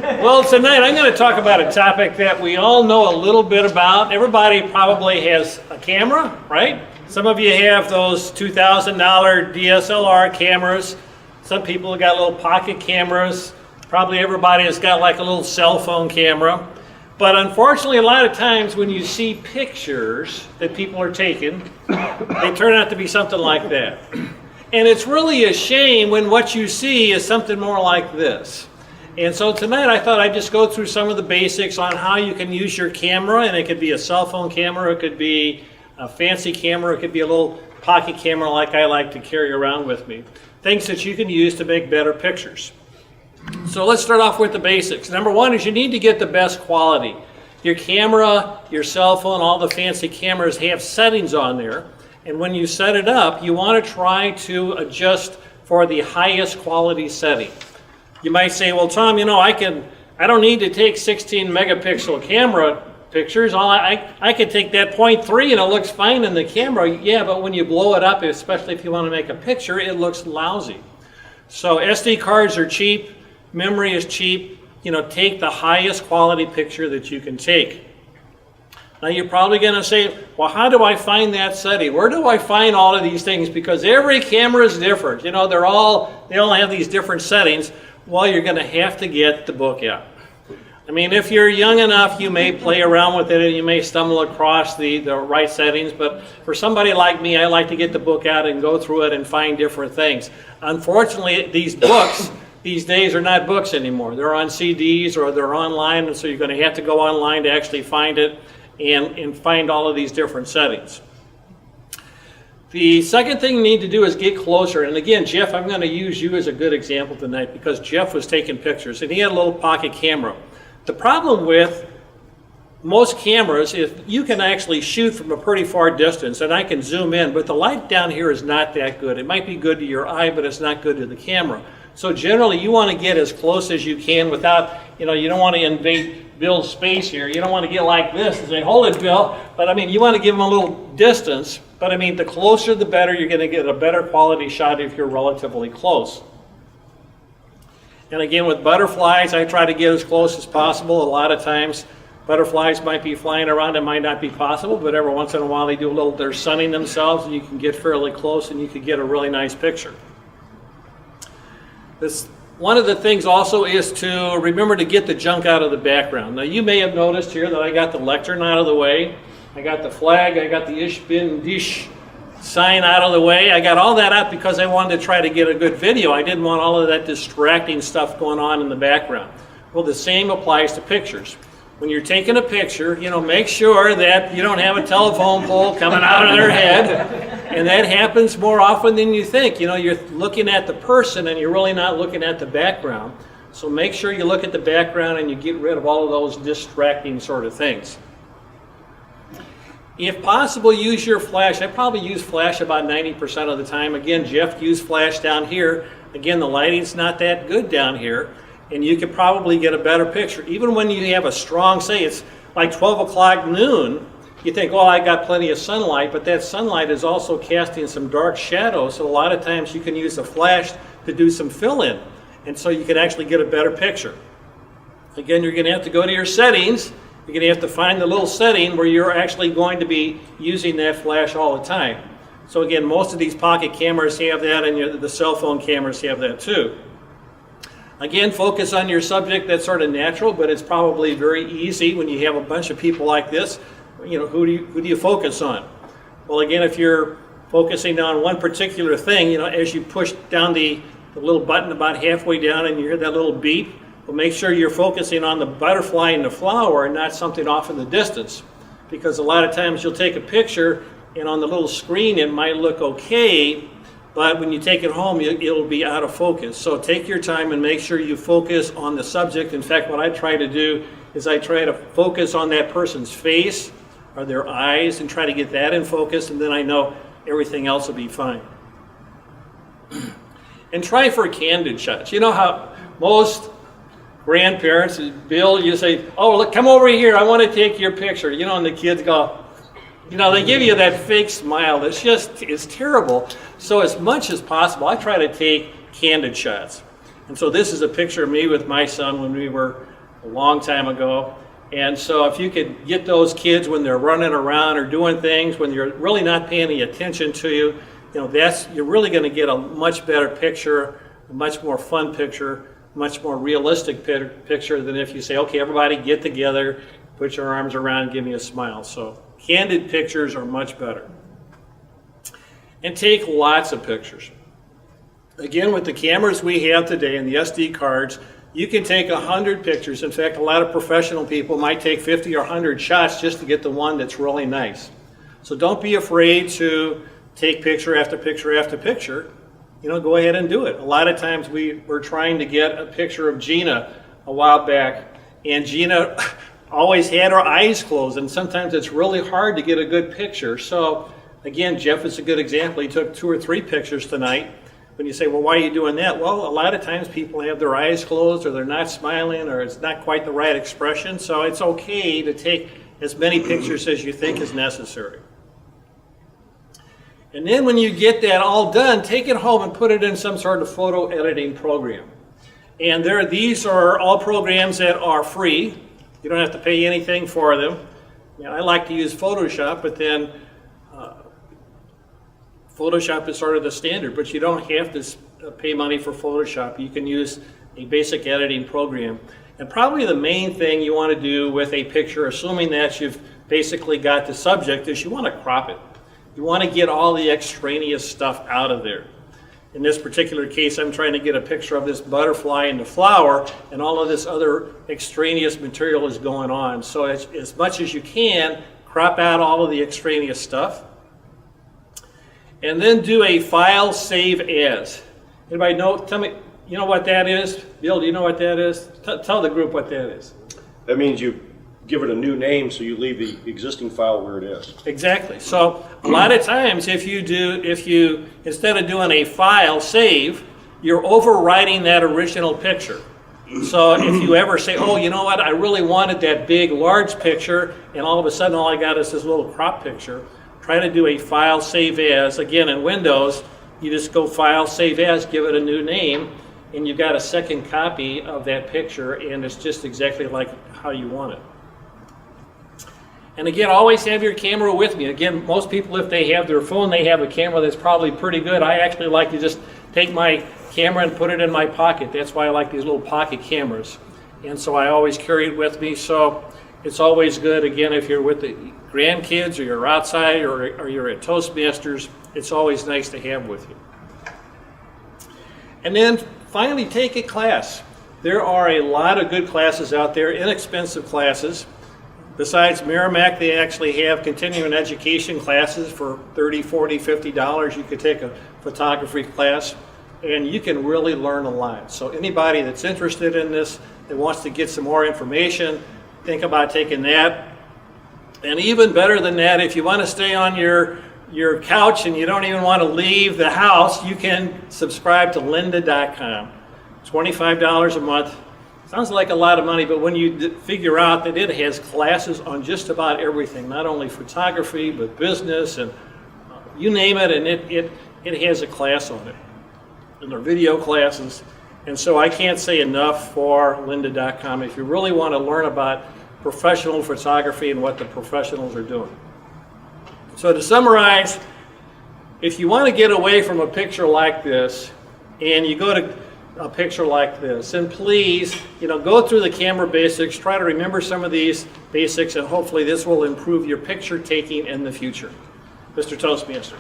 Well, tonight I'm going to talk about a topic that we all know a little bit about. Everybody probably has a camera, right? Some of you have those $2,000 DSLR cameras. Some people have got little pocket cameras. Probably everybody has got like a little cell phone camera. But unfortunately, a lot of times when you see pictures that people are taking, they turn out to be something like that. And it's really a shame when what you see is something more like this. And so tonight I thought I'd just go through some of the basics on how you can use your camera, and it could be a cell phone camera, it could be a fancy camera, it could be a little pocket camera like I like to carry around with me. Things that you can use to make better pictures. So let's start off with the basics. Number one is you need to get the best quality. Your camera, your cell phone, all the fancy cameras have settings on there. And when you set it up, you want to try to adjust for the highest quality setting. You might say, well, Tom, you know, I don't need to take 16 megapixel camera pictures. I can take that 0.3 and it looks fine in the camera. Yeah, but when you blow it up, especially if you want to make a picture, it looks lousy. So SD cards are cheap. Memory is cheap. You know, take the highest quality picture that you can take. Now you're probably going to say, well, how do I find that setting? Where do I find all of these things? Because every camera is different. You know, they all have these different settings. Well, you're going to have to get the book out. I mean, if you're young enough, you may play around with it and you may stumble across the right settings. But for somebody like me, I like to get the book out and go through it and find different things. Unfortunately, these books these days are not books anymore. They're on CDs or they're online, and so you're going to have to go online to actually find it and find all of these different settings. The second thing you need to do is get closer. And again, Jeff, I'm going to use you as a good example tonight because Jeff was taking pictures and he had a little pocket camera. The problem with most cameras is you can actually shoot from a pretty far distance, and I can zoom in, but the light down here is not that good. It might be good to your eye, but it's not good to the camera. So generally, you want to get as close as you can without, you know, you don't want to invade Bill's space here. You don't want to get like this and say, hold it, Bill. But I mean, you want to give him a little distance. But I mean, the closer the better. You're going to get a better quality shot if you're relatively close. And again, with butterflies, I try to get as close as possible. A lot of times, butterflies might be flying around. It might not be possible, but every once in a while, they're sunning themselves, and you can get fairly close, and you can get a really nice picture. One of the things also is to remember to get the junk out of the background. Now you may have noticed here that I got the lectern out of the way, I got the flag, I got the Ich bin dich sign out of the way. I got all that out because I wanted to try to get a good video. I didn't want all of that distracting stuff going on in the background. Well, the same applies to pictures. When you're taking a picture, you know, make sure that you don't have a telephone pole coming out of their head. And that happens more often than you think. You know, you're looking at the person and you're really not looking at the background. So make sure you look at the background and you get rid of all of those distracting sort of things. If possible, use your flash. I probably use flash about 90% of the time. Again, Jeff used flash down here. Again, the lighting's not that good down here. And you could probably get a better picture. Even when you have a strong, say it's like 12 o'clock noon, you think, oh, I got plenty of sunlight, but that sunlight is also casting some dark shadows, so a lot of times you can use a flash to do some fill-in, and so you can actually get a better picture. Again, you're going to have to go to your settings. You're going to have to find the little setting where you're actually going to be using that flash all the time. So again, most of these pocket cameras have that, and the cell phone cameras have that too. Again, focus on your subject that's sort of natural, but it's probably very easy when you have a bunch of people like this. You know, who do you focus on? Well, again, if you're focusing on one particular thing, you know, as you push down the little button about halfway down and you hear that little beep, well, make sure you're focusing on the butterfly and the flower and not something off in the distance. Because a lot of times you'll take a picture and on the little screen it might look okay, but when you take it home, it'll be out of focus. So take your time and make sure you focus on the subject. In fact, what I try to do is I try to focus on that person's face or their eyes and try to get that in focus, and then I know everything else will be fine. And try for candid shots. You know how most grandparents, Bill, you say, oh, look, come over here, I want to take your picture. You know, and the kids go, you know, they give you that fake smile. It's terrible. So as much as possible, I try to take candid shots. And so this is a picture of me with my son when we were a long time ago. And so if you could get those kids when they're running around or doing things, when you're really not paying any attention to you, you're really going to get a much better picture, a much more fun picture, much more realistic picture than if you say, okay, everybody get together, put your arms around and give me a smile. So candid pictures are much better. And take lots of pictures. Again, with the cameras we have today and the SD cards, you can take 100 pictures. In fact, a lot of professional people might take 50 or 100 shots just to get the one that's really nice. So don't be afraid to take picture after picture after picture. Go ahead and do it. A lot of times we were trying to get a picture of Gina a while back, and Gina always had her eyes closed, and sometimes it's really hard to get a good picture. So again, Jeff is a good example. He took 2 or 3 pictures tonight. When you say, well, why are you doing that? Well, a lot of times people have their eyes closed, or they're not smiling, or it's not quite the right expression. So it's okay to take as many pictures as you think is necessary. And then when you get that all done, take it home and put it in some sort of photo editing program. And these are all programs that are free. You don't have to pay anything for them. I like to use Photoshop, but then Photoshop is sort of the standard, but you don't have to pay money for Photoshop. You can use a basic editing program. And probably the main thing you want to do with a picture, assuming that you've basically got the subject, is you want to crop it. You want to get all the extraneous stuff out of there. In this particular case, I'm trying to get a picture of this butterfly and the flower, and all of this other extraneous material is going on. So as much as you can, crop out all of the extraneous stuff. And then do a file save as. Anybody know? Tell me, you know what that is? Bill, do you know what that is? Tell the group what that is. That means you give it a new name, so you leave the existing file where it is. Exactly. So a lot of times if you instead of doing a file save, you're overwriting that original picture. So if you ever say, oh, you know what, I really wanted that big, large picture, and all of a sudden all I got is this little crop picture, try to do a file save as. Again, in Windows, you just go file save as, give it a new name, and you've got a second copy of that picture, and it's just exactly like how you want it. And again, always have your camera with me. Again, most people, if they have their phone, they have a camera that's probably pretty good. I actually like to just take my camera and put it in my pocket. That's why I like these little pocket cameras. And so I always carry it with me. So it's always good, again, if you're with the grandkids or you're outside or you're at Toastmasters, it's always nice to have with you. And then finally, take a class. There are a lot of good classes out there, inexpensive classes. Besides Merrimack, they actually have continuing education classes for $30, $40, $50. You could take a photography class, and you can really learn a lot. So anybody that's interested in this, that wants to get some more information, think about taking that. And even better than that, if you want to stay on your couch and you don't even want to leave the house, you can subscribe to lynda.com. $25 a month. Sounds like a lot of money, but when you figure out that it has classes on just about everything, not only photography, but business, and you name it, and it has a class on it. And they're video classes. And so I can't say enough for lynda.com if you really want to learn about professional photography and what the professionals are doing. So to summarize, if you want to get away from a picture like this, and you go to a picture like this, and please, go through the camera basics, try to remember some of these basics, and hopefully this will improve your picture taking in the future. Mr. Toastmaster.